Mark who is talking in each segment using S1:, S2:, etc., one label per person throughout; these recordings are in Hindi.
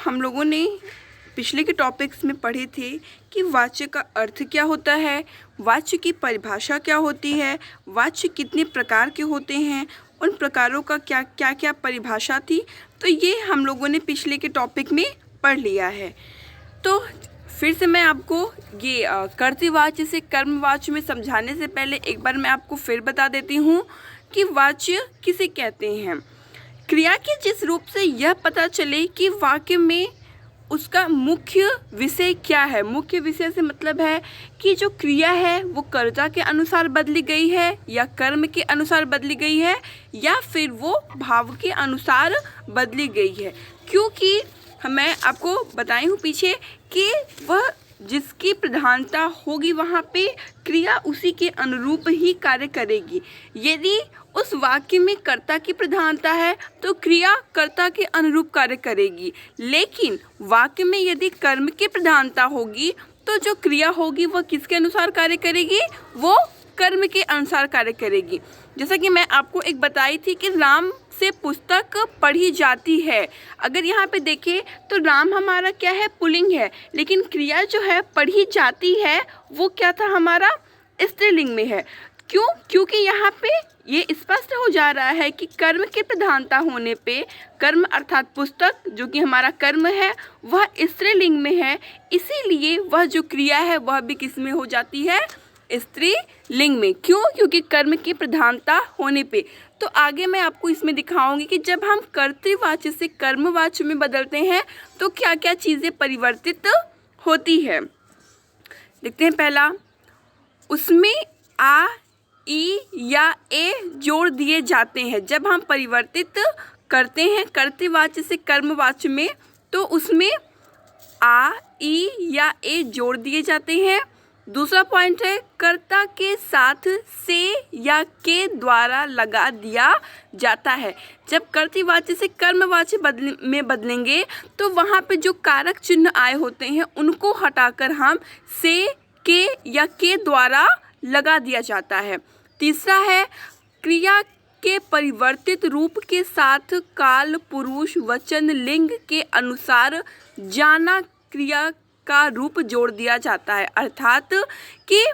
S1: हम लोगों ने पिछले के टॉपिक्स में पढ़े थे कि वाच्य का अर्थ क्या होता है, वाच्य की परिभाषा क्या होती है, वाच्य कितने प्रकार के होते हैं, उन प्रकारों का क्या क्या क्या परिभाषा थी। तो ये हम लोगों ने पिछले के टॉपिक में पढ़ लिया है। तो फिर से मैं आपको ये कर्तृवाच्य से कर्मवाच्य में समझाने से पहले एक बार मैं आपको फिर बता देती हूँ कि वाच्य किसे कहते हैं। क्रिया के जिस रूप से यह पता चले कि वाक्य में उसका मुख्य विषय क्या है। मुख्य विषय से मतलब है कि जो क्रिया है वो कर्ता के अनुसार बदली गई है या कर्म के अनुसार बदली गई है या फिर वो भाव के अनुसार बदली गई है। क्योंकि मैं आपको बताई हूँ पीछे कि वह जिसकी प्रधानता होगी वहाँ पे क्रिया उसी के अनुरूप ही कार्य करेगी। यदि उस वाक्य में कर्ता की प्रधानता है तो क्रिया कर्ता के अनुरूप कार्य करेगी, लेकिन वाक्य में यदि कर्म की प्रधानता होगी तो जो क्रिया होगी वह किसके अनुसार कार्य करेगी, वो कर्म के अनुसार कार्य करेगी। जैसा कि मैं आपको एक बताई थी कि राम से पुस्तक पढ़ी जाती है। अगर यहाँ पे देखें तो राम हमारा क्या है, पुल्लिंग है, लेकिन क्रिया जो है पढ़ी जाती है वो क्या था, हमारा स्त्रीलिंग में है। क्यों? क्योंकि यहाँ पे ये स्पष्ट हो जा रहा है कि कर्म की प्रधानता होने पे कर्म अर्थात पुस्तक जो कि हमारा कर्म है वह स्त्रीलिंग में है, इसीलिए वह जो क्रिया है वह भी किस में हो जाती है, स्त्रीलिंग में। क्यों? क्योंकि कर्म की प्रधानता होने पे। तो आगे मैं आपको इसमें दिखाऊंगी कि जब हम कर्तृवाच्य से कर्मवाच्य में बदलते हैं तो क्या क्या चीज़ें परिवर्तित होती है। देखते हैं पहला, उसमें आ, ई या ए जोड़ दिए जाते हैं। जब हम परिवर्तित करते हैं कर्तृवाच्य से कर्मवाच्य में तो उसमें आ, ई या ए जोड़ दिए जाते हैं। दूसरा पॉइंट है, कर्ता के साथ से या के द्वारा लगा दिया जाता है। जब कर्तृवाच्य से कर्मवाच्य में बदलेंगे तो वहाँ पे जो कारक चिन्ह आए होते हैं उनको हटाकर हम से, के या के द्वारा लगा दिया जाता है। तीसरा है, क्रिया के परिवर्तित रूप के साथ काल, पुरुष, वचन, लिंग के अनुसार जाना क्रिया का रूप जोड़ दिया जाता है। अर्थात कि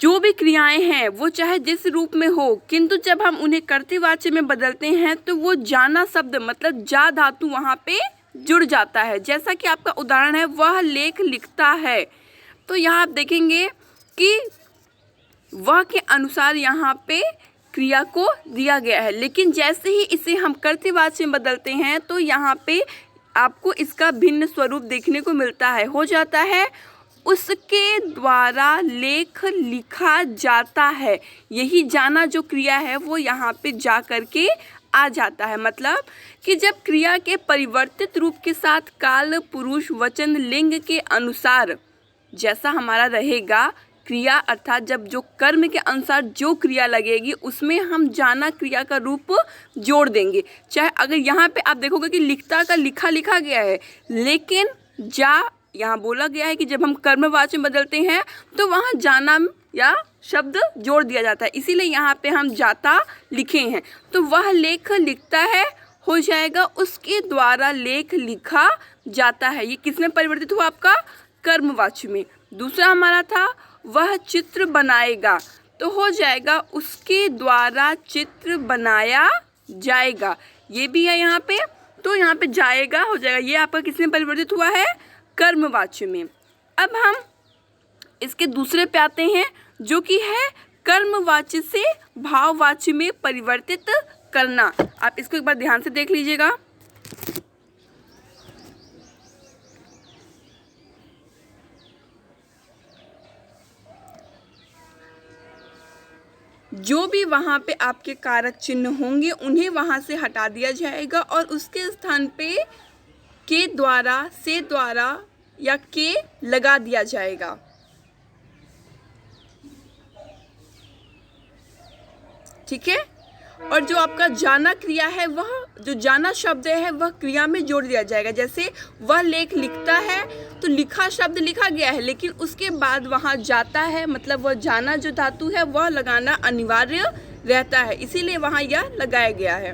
S1: जो भी क्रियाएं हैं वो चाहे जिस रूप में हो, किंतु जब हम उन्हें कर्तृवाच्य में बदलते हैं तो वो जाना शब्द मतलब जा धातु वहाँ पे जुड़ जाता है। जैसा कि आपका उदाहरण है, वह लेख लिखता है, तो यहाँ आप देखेंगे कि वह के अनुसार यहाँ पे क्रिया को दिया गया है, लेकिन जैसे ही इसे हम कर्तृवाच्य में बदलते हैं तो यहाँ पे आपको इसका भिन्न स्वरूप देखने को मिलता है। हो जाता है, उसके द्वारा लेख लिखा जाता है। यही जाना जो क्रिया है वो यहाँ पे जा करके आ जाता है। मतलब कि जब क्रिया के परिवर्तित रूप के साथ काल, पुरुष, वचन, लिंग के अनुसार जैसा हमारा रहेगा क्रिया, अर्थात जब जो कर्म के अनुसार जो क्रिया लगेगी उसमें हम जाना क्रिया का रूप जोड़ देंगे। चाहे अगर यहाँ पे आप देखोगे कि लिखता का लिखा लिखा गया है, लेकिन जा यहाँ बोला गया है कि जब हम कर्मवाच्य में बदलते हैं तो वहाँ जाना या शब्द जोड़ दिया जाता है, इसीलिए यहाँ पे हम जाता लिखे हैं। तो वह लेख लिखता है हो जाएगा, उसके द्वारा लेख लिखा जाता है। ये किसमें परिवर्तित हुआ, आपका कर्मवाच्य में। दूसरा हमारा था, वह चित्र बनाएगा, तो हो जाएगा उसके द्वारा चित्र बनाया जाएगा। ये भी है यहाँ पे, तो यहाँ पे जाएगा हो जाएगा। ये आपका किसमें परिवर्तित हुआ है, कर्मवाच्य में। अब हम इसके दूसरे पे आते हैं जो कि है कर्मवाच्य से भाववाच्य में परिवर्तित करना। आप इसको एक बार ध्यान से देख लीजिएगा। जो भी वहाँ पे आपके कारक चिन्ह होंगे उन्हें वहाँ से हटा दिया जाएगा और उसके स्थान पे के द्वारा, से द्वारा या के लगा दिया जाएगा। ठीक है। और जो आपका जाना क्रिया है, वह जो जाना शब्द है वह क्रिया में जोड़ दिया जाएगा। जैसे वह लेख लिखता है तो लिखा शब्द लिखा गया है, लेकिन उसके बाद वहाँ जाता है, मतलब वह जाना जो धातु है वह लगाना अनिवार्य रहता है, इसीलिए वहाँ यह लगाया गया है।